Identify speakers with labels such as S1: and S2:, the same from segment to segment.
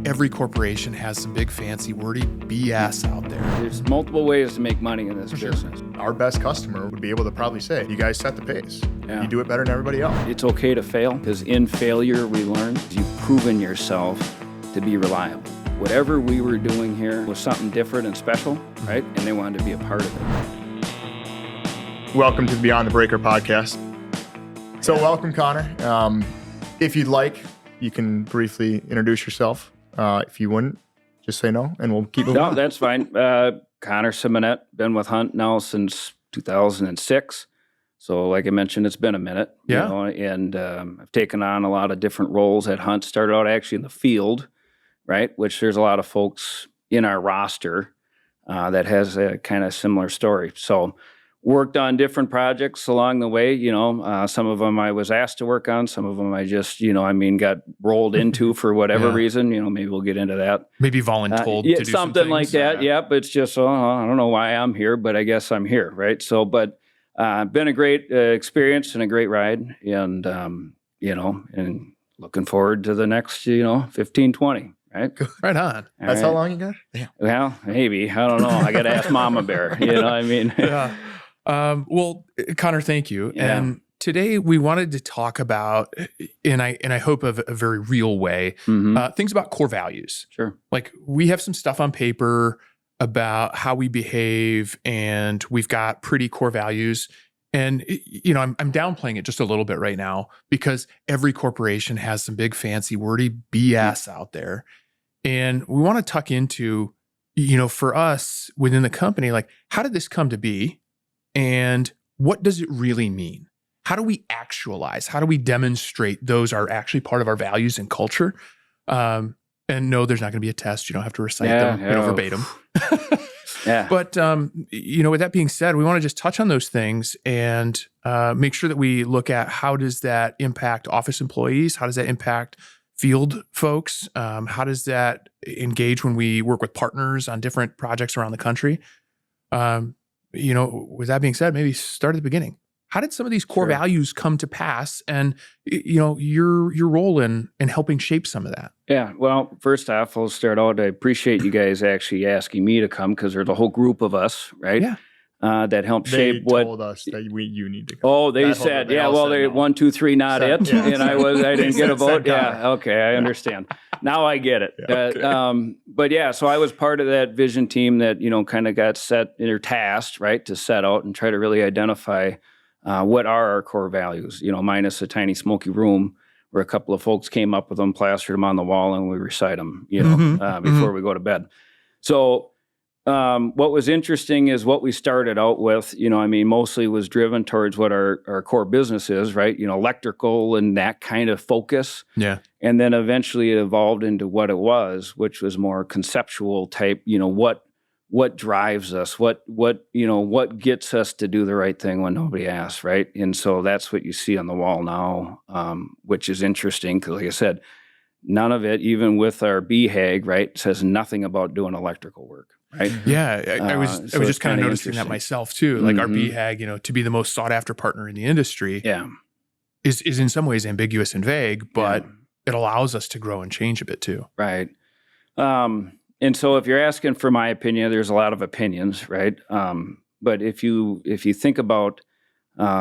S1: every corporation has some big fancy wordy BS out there.
S2: There's multiple ways to make money in this business.
S3: Our best customer would be able to probably say, you guys set the pace.
S2: Yeah.
S3: You do it better than everybody else.
S2: It's okay to fail, because in failure we learn. You've proven yourself to be reliable. Whatever we were doing here was something different and special, right? And they wanted to be a part of it.
S3: Welcome to the Beyond the Breaker podcast. So welcome, Connor. If you'd like, you can briefly introduce yourself. If you wouldn't, just say no, and we'll keep moving on.
S2: No, that's fine. Connor Simonet, been with Hunt now since 2006. So like I mentioned, it's been a minute.
S1: Yeah.
S2: You know, and I've taken on a lot of different roles at Hunt. Started out actually in the field, right? Which there's a lot of folks in our roster that has a kind of similar story. So worked on different projects along the way. You know, some of them I was asked to work on. Some of them I just, got rolled into for whatever reason. You know, maybe we'll get into that.
S1: Maybe voluntold to do
S2: something like that. Yeah, but it's just, I don't know why I'm here, but I guess I'm here, right? So, but been a great experience and a great ride, and and looking forward to the next, 15, 20. Right.
S1: Right on.
S3: That's how long you got? Yeah.
S2: Well, maybe. I don't know. I got to ask Mama Bear. You know what I mean?
S1: Yeah. Well, Connor, thank you.
S2: Yeah.
S1: And today we wanted to talk about, and I hope of a very real way, things about core values.
S2: Sure.
S1: Like we have some stuff on paper about how we behave, and we've got pretty core values. And, I'm downplaying it just a little bit right now because every corporation has some big fancy wordy BS out there. And we want to tuck into, for us within the company, like, how did this come to be? And what does it really mean? How do we actualize? How do we demonstrate those are actually part of our values and culture? And no, there's not going to be a test. You don't have to recite them verbatim.
S2: Yeah.
S1: But, with that being said, we want to just touch on those things and make sure that we look at how does that impact office employees? How does that impact field folks? How does that engage when we work with partners on different projects around the country? With that being said, maybe start at the beginning. How did some of these core values come to pass, and your role in helping shape some of that?
S2: Yeah. Well, first off, I'll start out. I appreciate you guys actually asking me to come, because there's a whole group of us, right?
S1: Yeah.
S2: That helped shape what.
S3: They told us that you need to come.
S2: Oh, they said, they 1, 2, 3, not it, and I didn't get a vote. Yeah. Okay, I understand. Now I get it. But yeah, so I was part of that vision team that kind of got set or tasked, right, to set out and try to really identify what are our core values, minus a tiny smoky room where a couple of folks came up with them, plastered them on the wall, and we recite them, before we go to bed. So what was interesting is what we started out with, mostly was driven towards what our core business is, right? Electrical and that kind of focus.
S1: Yeah.
S2: And then eventually it evolved into what it was, which was more conceptual type, what drives us, what gets us to do the right thing when nobody asks, right? And so that's what you see on the wall now, which is interesting because, like I said, none of it, even with our BHAG, right, says nothing about doing electrical work, right?
S1: Yeah, I was just kind of noticing that myself too. Like our BHAG, to be the most sought after partner in the industry, is in some ways ambiguous and vague, but it allows us to grow and change a bit too.
S2: Right. And so if you're asking for my opinion, there's a lot of opinions, right? But if you think about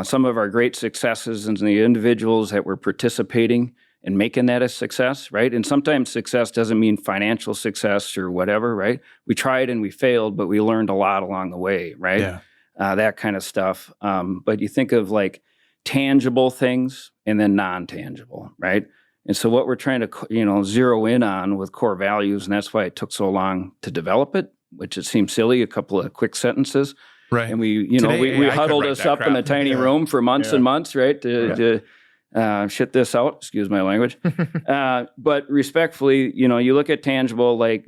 S2: some of our great successes and the individuals that were participating and making that a success, right? And sometimes success doesn't mean financial success or whatever, right? We tried and we failed, but we learned a lot along the way, right?
S1: Yeah.
S2: That kind of stuff. But you think of like tangible things and then non-tangible, right? And so what we're trying to, zero in on with core values, and that's why it took so long to develop it, which it seems silly, a couple of quick sentences.
S1: Right.
S2: And we huddled us up in a tiny room for months and months, right, to shit this out, excuse my language. But respectfully, you look at tangible, like,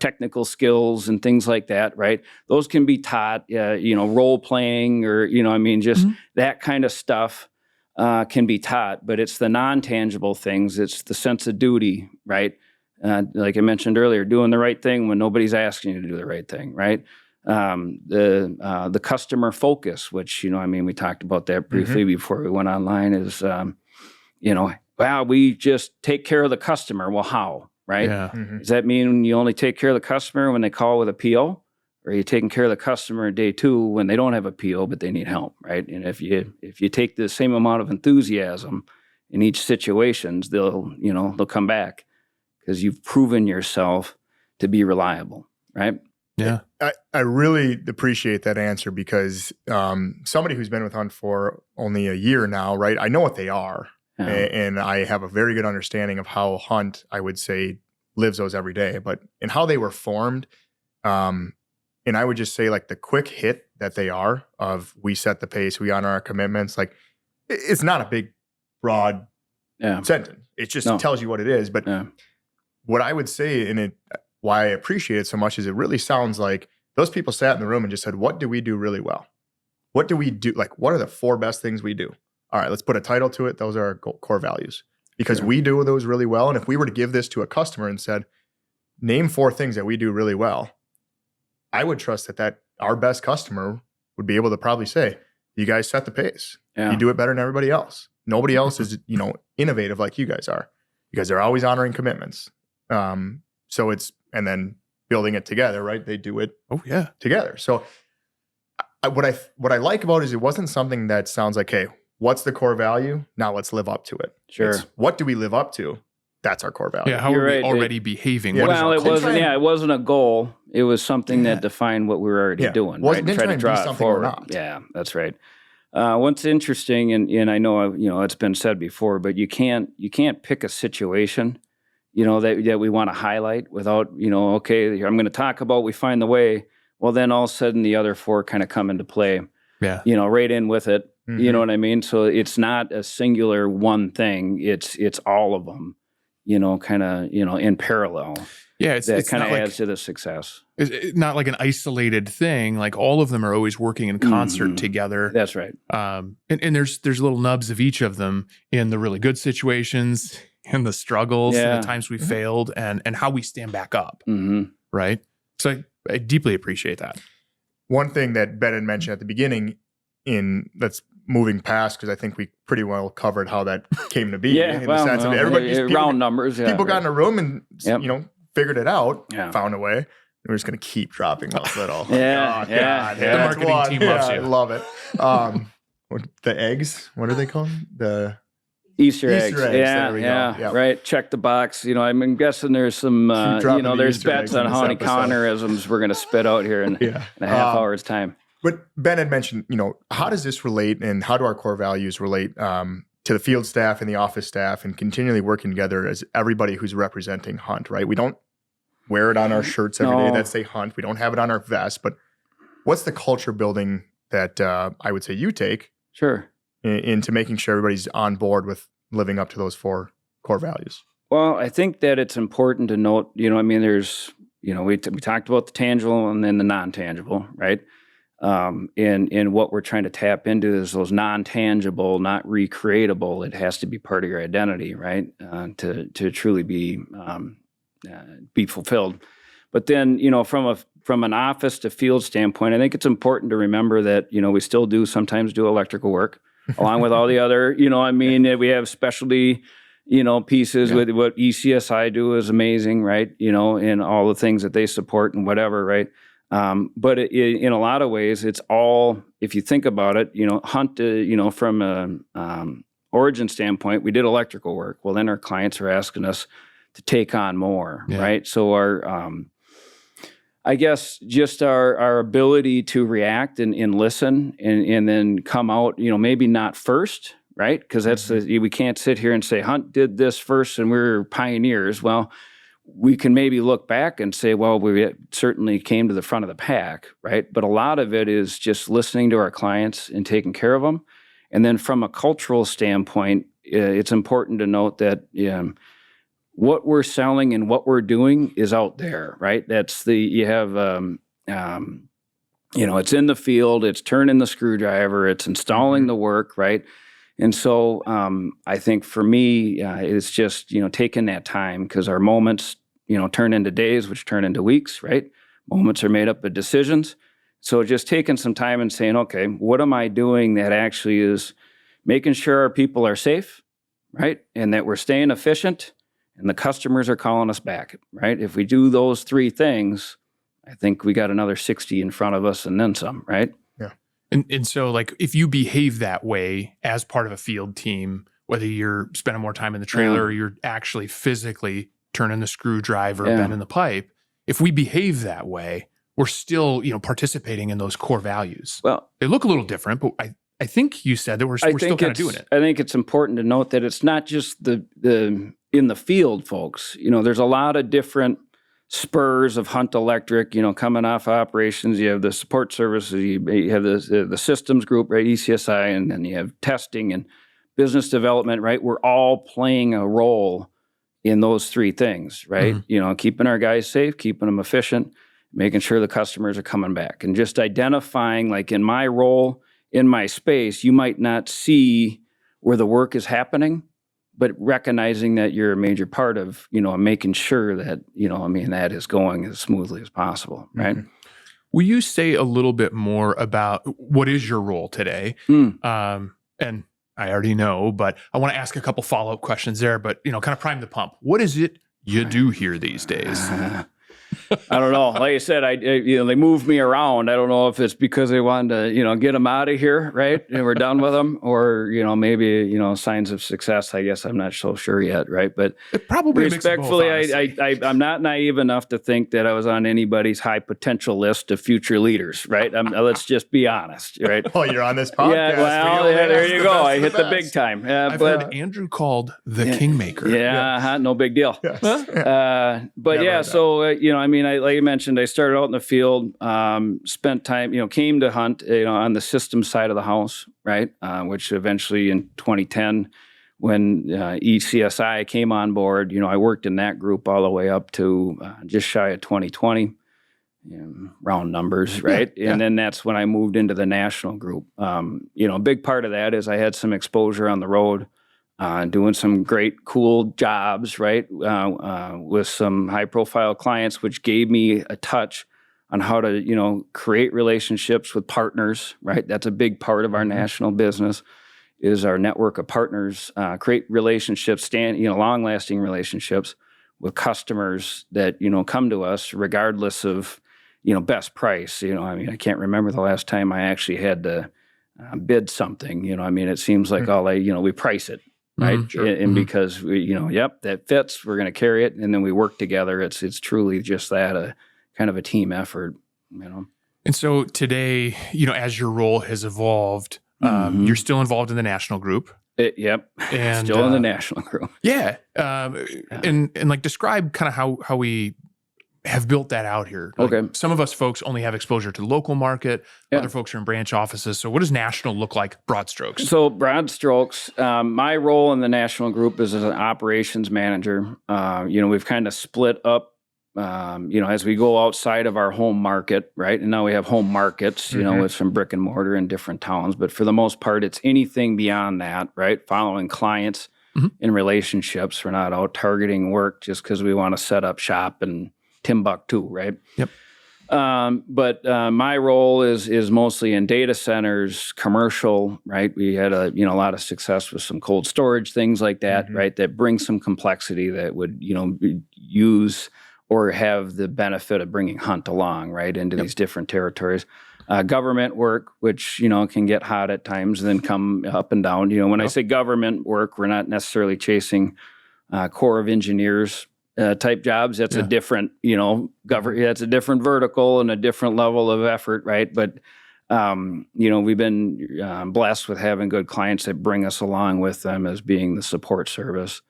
S2: technical skills and things like that, right? Those can be taught, role playing or, just that kind of stuff. Can be taught, but it's the non-tangible things. It's the sense of duty, right? Like I mentioned earlier, doing the right thing when nobody's asking you to do the right thing, right? The customer focus, which, we talked about that briefly before we went online, is, we just take care of the customer. Well, how, right?
S1: Yeah.
S3: Mhm.
S2: Does that mean you only take care of the customer when they call with a PO? Or are you taking care of the customer day 2 when they don't have a PO but they need help, right? And if you take the same amount of enthusiasm in each situations, they'll come back because you've proven yourself to be reliable, right?
S1: Yeah.
S3: I really appreciate that answer because somebody who's been with Hunt for only a year now, right? I know what they are.
S2: Yeah.
S3: And I have a very good understanding of how Hunt, I would say, lives those every day, but in how they were formed. And I would just say like the quick hit that they are of we set the pace, we honor our commitments. Like it's not a big, broad sentence. It just tells you what it is. But what I would say in it, why I appreciate it so much is it really sounds like those people sat in the room and just said, what do we do really well? What do we do? Like, what are the 4 best things we do? All right, let's put a title to it. Those are our core values because we do those really well. And if we were to give this to a customer and said, name 4 things that we do really well, I would trust that our best customer would be able to probably say, you guys set the pace.
S2: Yeah.
S3: You do it better than everybody else. Nobody else is, innovative like you guys are. You guys are always honoring commitments. So it's, and then building it together, right? They do it together. So what I like about it is it wasn't something that sounds like, hey, what's the core value? Now let's live up to it.
S2: Sure.
S3: It's, what do we live up to? That's our core value.
S1: Yeah, how
S2: You're
S1: are we
S2: right.
S1: already behaving?
S3: Yeah.
S1: What is
S2: Well,
S1: our
S2: it
S1: culture?
S2: wasn't. Yeah, it wasn't a goal. It was something that defined what we were already doing.
S3: Well,
S2: right?
S3: didn't
S2: Try
S3: try
S2: to
S3: and
S2: draw
S3: do
S2: it
S3: something we're
S2: forward.
S3: not.
S2: Yeah, that's right. What's interesting, and I know it's been said before, but you can't pick a situation, that we want to highlight without, okay, I'm going to talk about we find the way. Well, then all of a sudden the other 4 kind of come into play.
S1: Yeah.
S2: Right in with it.
S3: Mm-hmm.
S2: You know what I mean? So it's not a singular one thing. It's all of them. Kind of, in parallel.
S1: Yeah,
S2: That
S1: it's
S2: kind of
S1: not
S2: adds to the success.
S1: it's not like an isolated thing. Like all of them are always working in concert together.
S2: That's right.
S1: And there's little nubs of each of them in the really good situations, and the struggles, and the times we failed, and how we stand back up.
S2: Mm-hmm.
S1: Right. So I deeply appreciate that.
S3: One thing that Ben had mentioned at the beginning that's moving past, because I think we pretty well covered how that came to be. In the sense of everybody, just
S2: round numbers.
S3: People got in a room and figured it out, found a way. We're just going to keep dropping those little.
S2: Yeah.
S1: The marketing team loves you.
S3: I love it. The eggs, what are they called? The
S2: Easter eggs.
S3: There we go.
S2: Yeah. Right. Check the box. I'm guessing there's some, there's
S3: Easter
S2: bets
S3: eggs in
S2: on
S3: this
S2: how many
S3: episode.
S2: Connorisms we're going to spit out here in a half hour's time.
S3: But Ben had mentioned, how does this relate, and how do our core values relate to the field staff and the office staff, and continually working together as everybody who's representing Hunt, right? We don't wear it on our shirts every day that say Hunt. We don't have it on our vest. But what's the culture building that I would say you take into making sure everybody's on board with living up to those 4 core values?
S2: Well, I think that it's important to note, there's, we talked about the tangible and then the non-tangible, right? And what we're trying to tap into is those non-tangible, not recreatable. It has to be part of your identity, right? To truly be fulfilled. But then, from an office to field standpoint, I think it's important to remember that, we still sometimes do electrical work along with all the other, we have specialty, pieces with what ECSI do is amazing, right? And all the things that they support and whatever, right? But in a lot of ways, it's all, if you think about it, Hunt, from a origin standpoint, we did electrical work. Well, then our clients are asking us to take on more, right? So our, I guess, just our ability to react and listen and then come out, maybe not first, right? Because that's we can't sit here and say Hunt did this first and we're pioneers. Well, we can maybe look back and say, well, we certainly came to the front of the pack, right? But a lot of it is just listening to our clients and taking care of them. And then from a cultural standpoint, it's important to note that what we're selling and what we're doing is out there, right? That's it's in the field, it's turning the screwdriver, it's installing the work, right? And so I think for me, it's just, taking that time, because our moments, turn into days, which turn into weeks, right? Moments are made up of decisions. So just taking some time and saying, okay, what am I doing that actually is making sure our people are safe, right? And that we're staying efficient, and the customers are calling us back, right? If we do those 3 things, I think we got another 60 in front of us and then some, right?
S3: Yeah.
S1: And so like if you behave that way as part of a field team, whether you're spending more time in the trailer or you're actually physically turning the screwdriver, bending the pipe, if we behave that way, we're still, participating in those core values.
S2: Well,
S1: they look a little different, but I think you said that we're still kind of doing it.
S2: I think it's important to note that it's not just the in the field folks. There's a lot of different spurs of Hunt Electric, coming off operations. You have the support services, you have the systems group, right, ECSI, and then you have testing and business development, right? We're all playing a role in those 3 things, right? Keeping our guys safe, keeping them efficient, making sure the customers are coming back, and just identifying, like in my role, in my space, you might not see where the work is happening, but recognizing that you're a major part of, making sure that, that is going as smoothly as possible, right?
S3: Mm-hmm.
S1: Will you say a little bit more about what is your role today? And I already know, but I want to ask a couple follow-up questions there, but, kind of prime the pump. What is it you do here these days?
S2: I don't know. Like I said, they moved me around. I don't know if it's because they wanted to, get them out of here, right? And we're done with them, or maybe signs of success. I guess I'm not so sure yet, right? But
S1: it probably
S2: respectfully,
S1: makes it both,
S2: I'm not naive enough to think that I was on anybody's high potential list of future leaders, right? Let's just be honest, right?
S3: Oh, you're on this podcast.
S2: Yeah, well, there you go. I hit the big time.
S1: I've heard Andrew called the Kingmaker.
S2: Yeah, no big deal.
S3: Yes.
S2: But so like you mentioned, I started out in the field, spent time, came to Hunt, on the systems side of the house, right? Which eventually in 2010, when ECSI came on board, I worked in that group all the way up to just shy of 2020, round numbers, right?
S3: Yeah.
S2: And then that's when I moved into the national group. A big part of that is I had some exposure on the road. Doing some great, cool jobs, right, with some high-profile clients, which gave me a touch on how to, create relationships with partners, right? That's a big part of our national business, is our network of partners, create relationships, long-lasting relationships with customers that, come to us regardless of, best price. I can't remember the last time I actually had to bid something. It seems like we price it. Right.
S1: Sure.
S2: And because that fits, we're going to carry it. And then we work together. It's truly just that, a kind of a team effort,
S1: And so today, as your role has evolved, you're still involved in the national group.
S2: Yep.
S1: And
S2: still in the national group.
S1: Yeah. And like describe kind of how we have built that out here. Like,
S2: okay.
S1: Some of us folks only have exposure to the local market. Yeah. Other folks are in branch offices. So what does national look like, broad strokes?
S2: So broad strokes, my role in the national group is as an operations manager. We've kind of split up, as we go outside of our home market, right? And now we have home markets, with some brick and mortar in different towns. But for the most part, it's anything beyond that, right? Following clients in relationships. We're not out targeting work just because we want to set up shop and Timbuktu, right?
S1: Yep.
S2: But my role is mostly in data centers, commercial, right? We had a lot of success with some cold storage, things like that, right? That bring some complexity that would use or have the benefit of bringing Hunt along, right, into these different territories. Government work, which can get hot at times, and then come up and down. When I say government work, we're not necessarily chasing Corps of Engineers type jobs. That's a different, that's a different vertical and a different level of effort, right? But, we've been blessed with having good clients that bring us along with them as being the support service,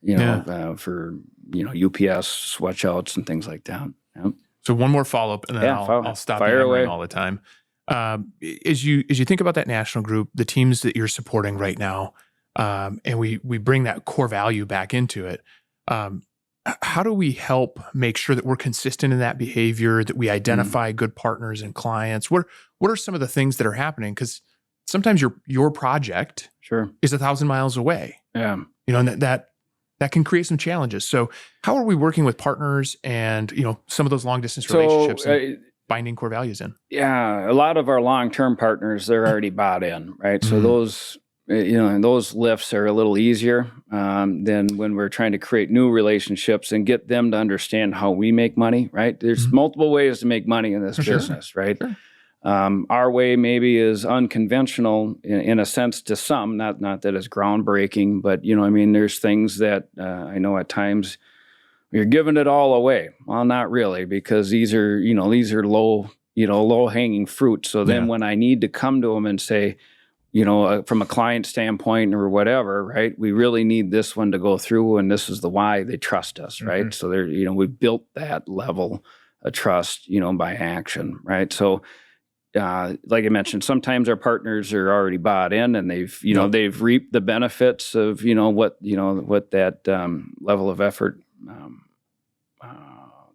S2: for, UPS switch outs and things like that. Yeah.
S1: So one more follow-up, and then I'll stop
S2: fire away
S1: all the time. As you think about that national group, the teams that you're supporting right now, and we bring that core value back into it, how do we help make sure that we're consistent in that behavior, that we identify good partners and clients? What are some of the things that are happening? Because sometimes your project is 1,000 miles away.
S2: Yeah.
S1: And that can create some challenges. So how are we working with partners and, some of those long distance relationships and binding core values in?
S2: Yeah. A lot of our long-term partners, they're already bought in, right? So those and those lifts are a little easier than when we're trying to create new relationships and get them to understand how we make money, right? There's multiple ways to make money in this business, right? Sure. Our way maybe is unconventional in a sense to some, not that it's groundbreaking, but there's things that I know at times you're giving it all away. Well, not really, because these are low hanging fruit. So then when I need to come to them and say, from a client standpoint or whatever, right? We really need this one to go through, and this is the why they trust us, right? So we built that level of trust, by action, right? So, like I mentioned, sometimes our partners are already bought in, and they've reaped the benefits of what that level of effort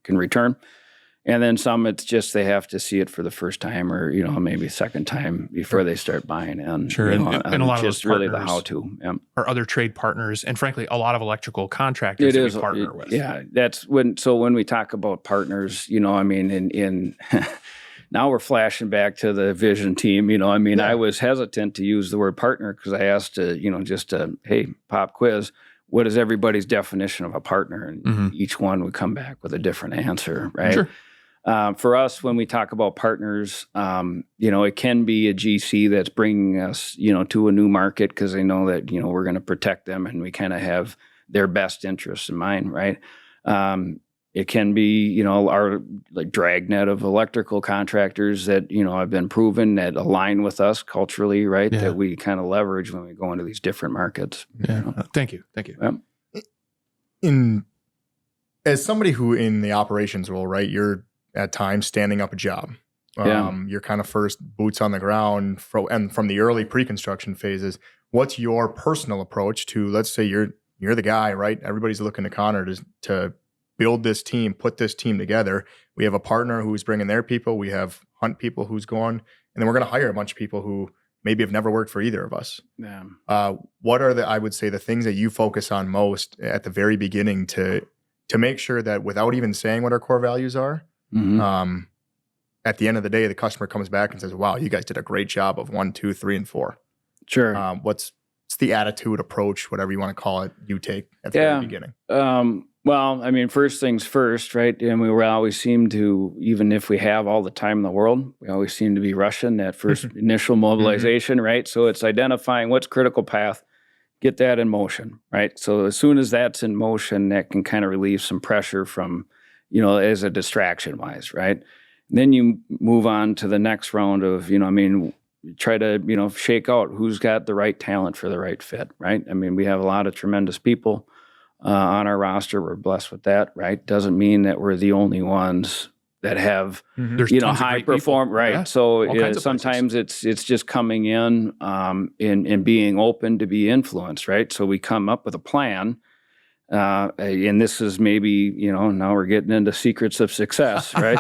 S2: can return. And then some, it's just they have to see it for the first time, or maybe second time before they start buying in.
S1: Sure, and a lot of those
S2: really the how-to.
S1: Or other trade partners, and frankly, a lot of electrical contractors that we partner with.
S2: Yeah, that's when. So when we talk about partners, in now we're flashing back to the vision team. I was hesitant to use the word partner because I asked, hey, pop quiz. What is everybody's definition of a partner? And each one would come back with a different answer, right? Sure. For us, when we talk about partners, it can be a GC that's bringing us, to a new market because they know that, we're going to protect them and we kind of have their best interests in mind, right? It can be, our dragnet of electrical contractors that, have been proven that align with us culturally, right? Yeah. That we kind of leverage when we go into these different markets.
S1: Yeah. Thank you.
S3: As somebody who in the operations role, right, you're at times standing up a job. Your kind of first boots on the ground and from the early pre-construction phases. What's your personal approach to, let's say you're the guy, right? Everybody's looking to Connor to build this team, put this team together. We have a partner who's bringing their people. We have hunt people who's going, and then we're going to hire a bunch of people who maybe have never worked for either of us. Yeah. What are I would say the things that you focus on most at the very beginning to make sure that without even saying what our core values are, at the end of the day, the customer comes back and says, wow, you guys did a great job of 1, 2, 3, and 4.
S2: Sure.
S3: What's the attitude, approach, whatever you want to call it, you take at the very beginning?
S2: Well, first things first, right? And we always seem to, even if we have all the time in the world, we always seem to be rushing that first initial mobilization, right? So it's identifying what's critical path, get that in motion, right? So as soon as that's in motion, that can kind of relieve some pressure from, as a distraction wise, right? Then you move on to the next round of, try to, shake out who's got the right talent for the right fit, right? We have a lot of tremendous people on our roster. We're blessed with that, right? Doesn't mean that we're the only ones that have, high perform, right? Yeah. So sometimes it's just coming in and being open to be influenced, right? So we come up with a plan. And this is maybe, now we're getting into secrets of success, right?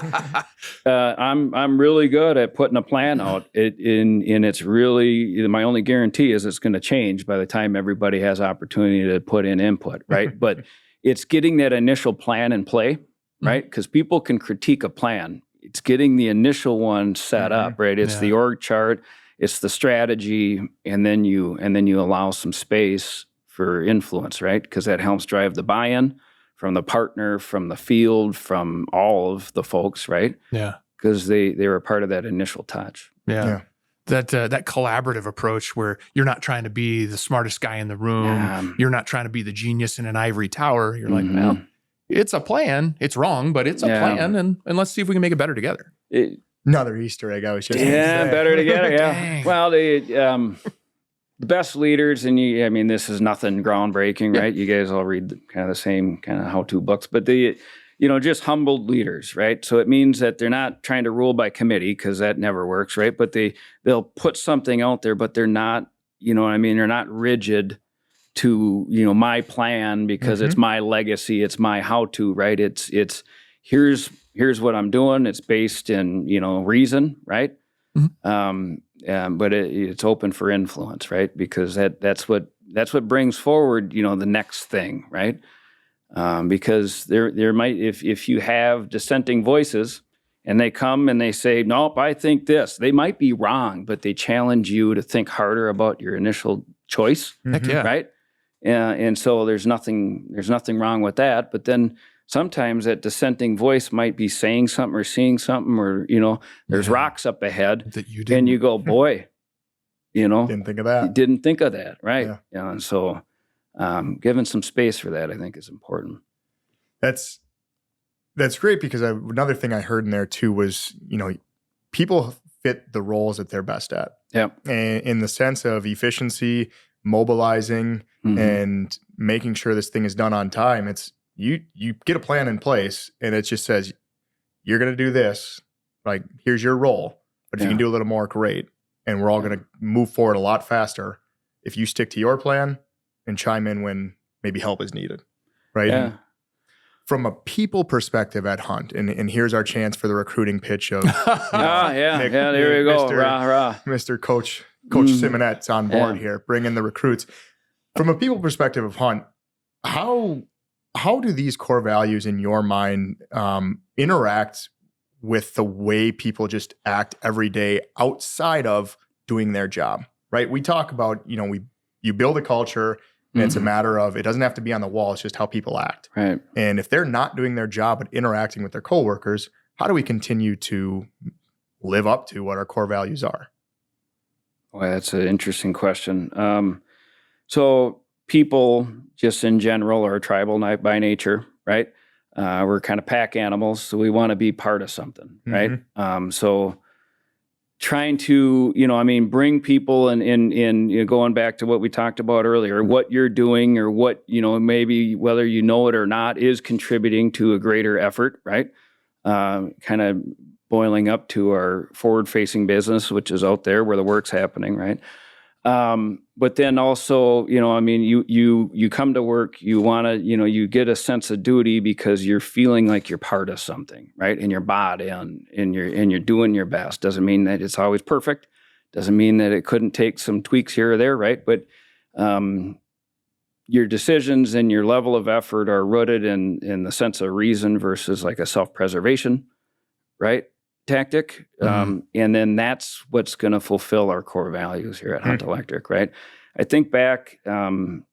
S2: I'm really good at putting a plan out. And it's really, my only guarantee is it's going to change by the time everybody has opportunity to put in input, right? But it's getting that initial plan in play, right? Because people can critique a plan. It's getting the initial one set up, right? It's the org chart, it's the strategy, and then you allow some space for influence, right? Because that helps drive the buy-in from the partner, from the field, from all of the folks, right?
S1: Yeah.
S2: Because they were part of that initial touch.
S1: Yeah. That collaborative approach where you're not trying to be the smartest guy in the room. You're not trying to be the genius in an ivory tower. You're like, well, it's a plan. It's wrong, but it's a plan, and let's see if we can make it better together.
S3: Another Easter egg I was just
S2: better together. Yeah. Well, the best leaders, and this is nothing groundbreaking, right? You guys all read kind of the same kind of how-to books, but just humbled leaders, right? So it means that they're not trying to rule by committee because that never works, right? But they'll put something out there, but they're not, they're not rigid to, my plan because it's my legacy, it's my how-to, right? It's here's what I'm doing. It's based in, reason, right? But it's open for influence, right? Because that's what brings forward, the next thing, right? Because there might, if you have dissenting voices and they come and they say, nope, I think this, they might be wrong, but they challenge you to think harder about your initial choice,
S1: Heck yeah.
S2: right? And so there's nothing wrong with that. But then sometimes that dissenting voice might be saying something or seeing something, or, there's rocks up ahead
S1: that you didn't.
S2: and you go, boy,
S3: Didn't think of that.
S2: didn't think of that. Right.
S3: Yeah.
S2: And so giving some space for that, I think, is important.
S3: That's great, because another thing I heard in there too was, people fit the roles that they're best at.
S2: Yeah.
S3: And in the sense of efficiency, mobilizing, and making sure this thing is done on time. It's you get a plan in place, and it just says, you're going to do this. Like, here's your role. But if you can do a little more, great. And we're all going to move forward a lot faster if you stick to your plan and chime in when maybe help is needed. Right.
S2: Yeah.
S3: And from a people perspective at Hunt, and here's our chance for the recruiting pitch of
S2: Nick, there we go.
S3: Mr. Coach Simonet's on board here, bringing the recruits. From a people perspective of Hunt, how do these core values in your mind interact with the way people just act every day outside of doing their job? Right? We talk about, you build a culture, and it's a matter of, it doesn't have to be on the wall. It's just how people act.
S2: Right.
S3: And if they're not doing their job but interacting with their coworkers, how do we continue to live up to what our core values are?
S2: Well, that's an interesting question. So people just in general are tribal by nature, right? We're kind of pack animals, so we want to be part of something, right? So trying to, bring people in going back to what we talked about earlier, what you're doing or what, maybe whether you know it or not is contributing to a greater effort, right? Kind of boiling up to our forward-facing business, which is out there where the work's happening, right? But then also, you come to work, you want to, you get a sense of duty because you're feeling like you're part of something, right? And you're bought in, and you're doing your best. Doesn't mean that it's always perfect. Doesn't mean that it couldn't take some tweaks here or there, right? But your decisions and your level of effort are rooted in the sense of reason versus like a self-preservation, right? Tactic. And then that's what's going to fulfill our core values here at Hunt Electric, right? I think back, even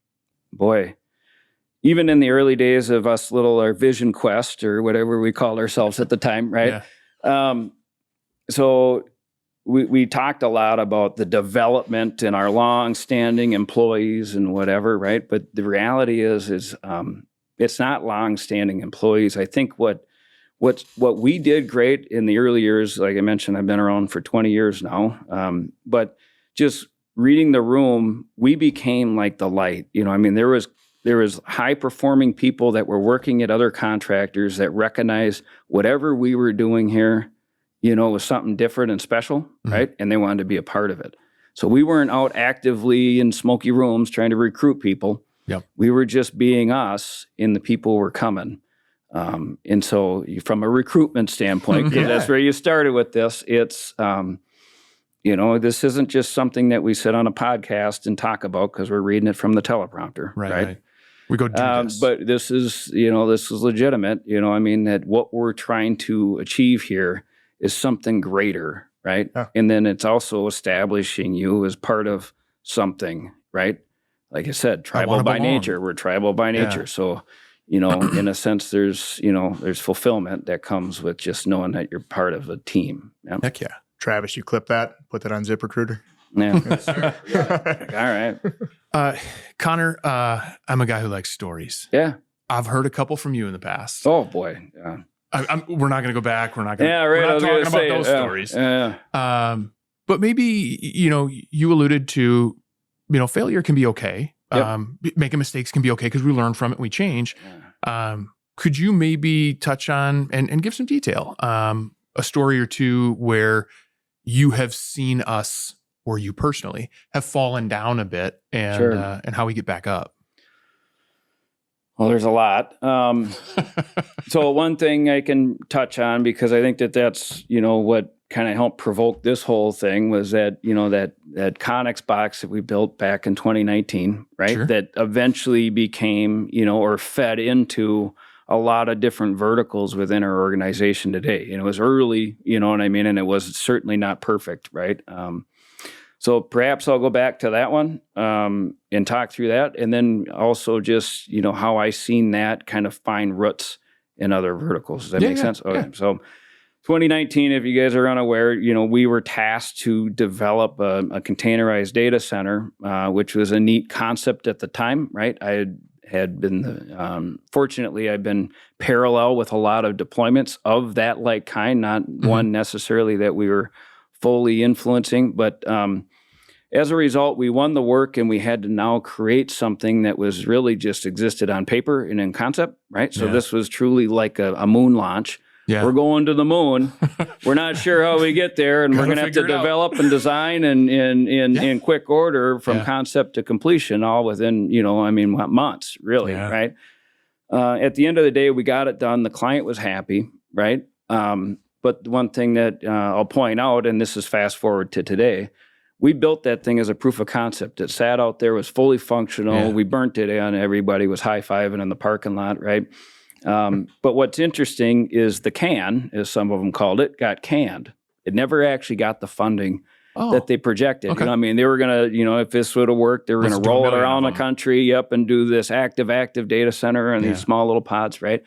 S2: in the early days of our Vision Quest or whatever we called ourselves at the time, right? Yeah. So we talked a lot about the development and our long-standing employees and whatever, right? But the reality is it's not long-standing employees. I think what we did great in the early years, like I mentioned, I've been around for 20 years now, but just reading the room, we became like the light. There was high-performing people that were working at other contractors that recognized whatever we were doing here, was something different and special, right? And they wanted to be a part of it. So we weren't out actively in smoky rooms trying to recruit people.
S1: Yep.
S2: We were just being us, and the people were coming. And so from a recruitment standpoint, because that's where you started with this, it's, this isn't just something that we sit on a podcast and talk about because we're reading it from the teleprompter, right?
S1: We go do this.
S2: But this is legitimate, that what we're trying to achieve here is something greater, right? Yeah. And then it's also establishing you as part of something, right? Like I said, tribal by nature. We're tribal by nature. Yeah. So, in a sense, there's fulfillment that comes with just knowing that you're part of a team. Yeah.
S1: Heck yeah.
S3: Travis, you clip that, put that on ZipRecruiter.
S2: Yeah. Yes, sir. All right.
S1: Connor, I'm a guy who likes stories.
S2: Yeah.
S1: I've heard a couple from you in the past.
S2: Oh, boy. Yeah.
S1: We're not going to go back. We're not going to
S2: we're not
S1: talking about those stories.
S2: Yeah.
S1: But maybe, you alluded to, failure can be okay. Yep. Making mistakes can be okay because we learn from it and we change. Yeah. Could you maybe touch on and give some detail, a story or two where you have seen us, or you personally have fallen down a bit, and how we get back up?
S2: Well, there's a lot. So one thing I can touch on, because I think that's, what kind of helped provoke this whole thing, was that, that Connex box that we built back in 2019, right? Sure. That eventually became, or fed into a lot of different verticals within our organization today. It was early, and it was certainly not perfect, right? So perhaps I'll go back to that one and talk through that. And then also just, how I seen that kind of find roots in other verticals. Does that make sense? Okay. Yeah. So 2019, if you guys are unaware, we were tasked to develop a containerized data center, which was a neat concept at the time, right? I had been, fortunately, I've been parallel with a lot of deployments of that like kind, not one necessarily that we were fully influencing, but as a result, we won the work and we had to now create something that was really just existed on paper and in concept, right? So this was truly like a moon launch. Yeah. We're going to the moon. We're not sure how we get there, and we're going to have to develop and design in quick order from concept to completion, all within, months, really, right? At the end of the day, we got it done. The client was happy, right? But one thing that I'll point out, and this is fast forward to today, we built that thing as a proof of concept. It sat out there, was fully functional. Yeah. We burnt it in. Everybody was high-fiving in the parking lot, right? But what's interesting is the can, as some of them called it, got canned. It never actually got the funding that they projected. Okay. They were going to, if this would have worked, they were going to roll it around the country, and do this active data center and these small little pods, right?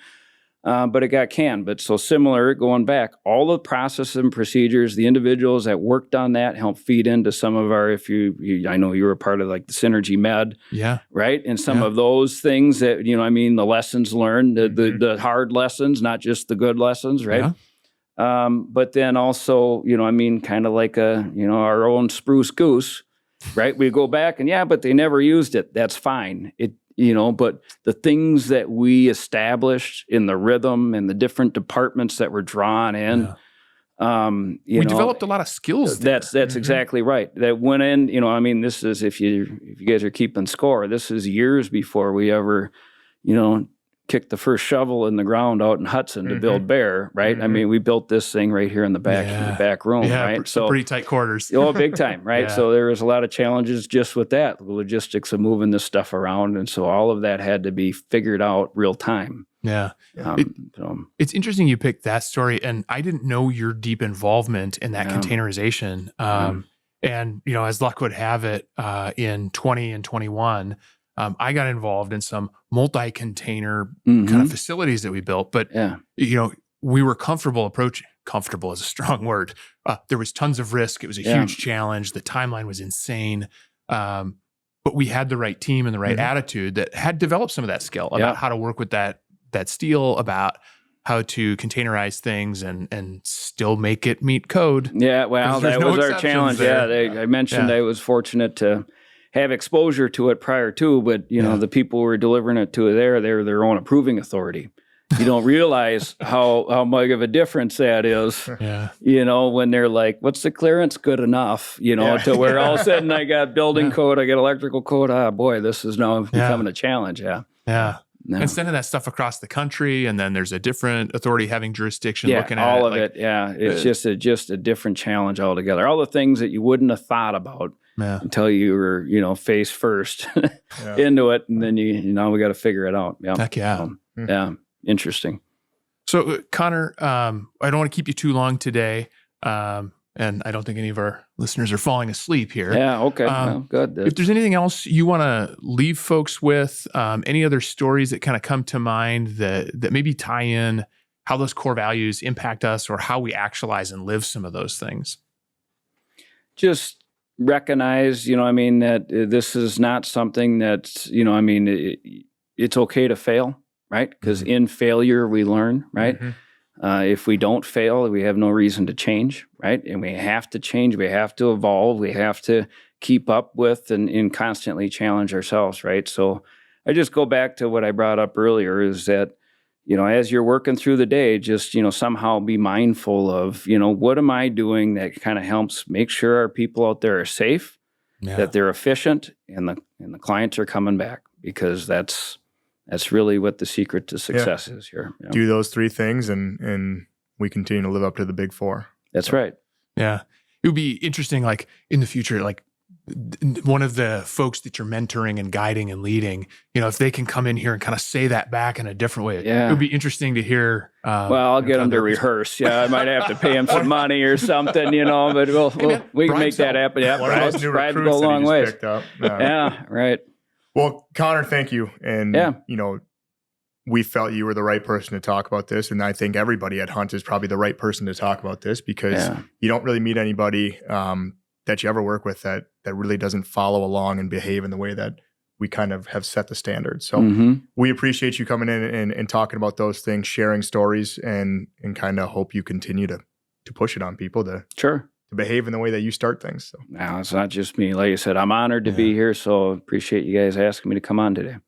S2: But it got canned. But so similar, going back, all the processes and procedures, the individuals that worked on that helped feed into some of our, I know you were a part of like the Synergy Med, right? And some of those things that, the lessons learned, the hard lessons, not just the good lessons, right? Yeah. But then also, kind of like our own spruce goose, right? We go back and but they never used it. That's fine. But the things that we established in the rhythm and the different departments that were drawn in,
S1: we developed a lot of skills there.
S2: That's exactly right. That went in, this is, if you guys are keeping score, this is years before we ever, kicked the first shovel in the ground out in Hudson to build Bear, right? We built this thing right here in the back room, right?
S1: So pretty tight quarters.
S2: Big time, right? So there was a lot of challenges just with that, the logistics of moving this stuff around, and so all of that had to be figured out real time.
S1: Yeah. It's interesting you picked that story, and I didn't know your deep involvement in that containerization. And as luck would have it, in 20 and 21. I got involved in some multi-container kind of facilities that we built, but we were comfortable is a strong word. There was tons of risk. It was a huge challenge. The timeline was insane. But we had the right team and the right attitude that had developed some of that skill about how to work with that steel, about how to containerize things and still make it meet code.
S2: Yeah, well, that was our challenge. I mentioned I was fortunate to have exposure to it prior to, but the people who were delivering it to they're their own approving authority. You don't realize how much of a difference that is. When they're like, "What's the clearance? Good enough." To where all of a sudden I got building code, I got electrical code. Ah, boy, this is now becoming a challenge.
S1: No. And sending that stuff across the country, and then there's a different authority having jurisdiction looking at
S2: all of it. It's just a different challenge altogether. All the things that you wouldn't have thought about until you were, face first into it, and then now we got to figure it out.
S1: Heck yeah.
S2: Interesting.
S1: So Connor, I don't want to keep you too long today. And I don't think any of our listeners are falling asleep here.
S2: Yeah, okay. Well, good.
S1: If there's anything else you want to leave folks with, any other stories that kind of come to mind that maybe tie in how those core values impact us or how we actualize and live some of those things?
S2: Just recognize, that this is not something that's, it's okay to fail, right? Because in failure, we learn, right? If we don't fail, we have no reason to change, right? And we have to change. We have to evolve. We have to keep up with and constantly challenge ourselves, right? So I just go back to what I brought up earlier is that, as you're working through the day, just, somehow be mindful of, what am I doing that kind of helps make sure our people out there are safe, that they're efficient, and the clients are coming back, because that's really what the secret to success is here.
S3: Do those three things and we continue to live up to the big four.
S2: That's right.
S1: Yeah. It would be interesting, like in the future, like one of the folks that you're mentoring and guiding and leading, if they can come in here and kind of say that back in a different way, it would be interesting to hear.
S2: Well, I'll get them to rehearse. Yeah, I might have to pay them some money or something, but we can make that happen. Yeah, Bribes go a long ways. Yeah, right.
S3: Well, Connor, thank you. And, we felt you were the right person to talk about this. And I think everybody at Hunt is probably the right person to talk about this, because you don't really meet anybody that you ever work with that really doesn't follow along and behave in the way that we kind of have set the standard. So we appreciate you coming in and talking about those things, sharing stories, and kind of hope you continue to push it on people to behave in the way that you start things. So
S2: now it's not just me. Like I said, I'm honored to be here. So appreciate you guys asking me to come on today.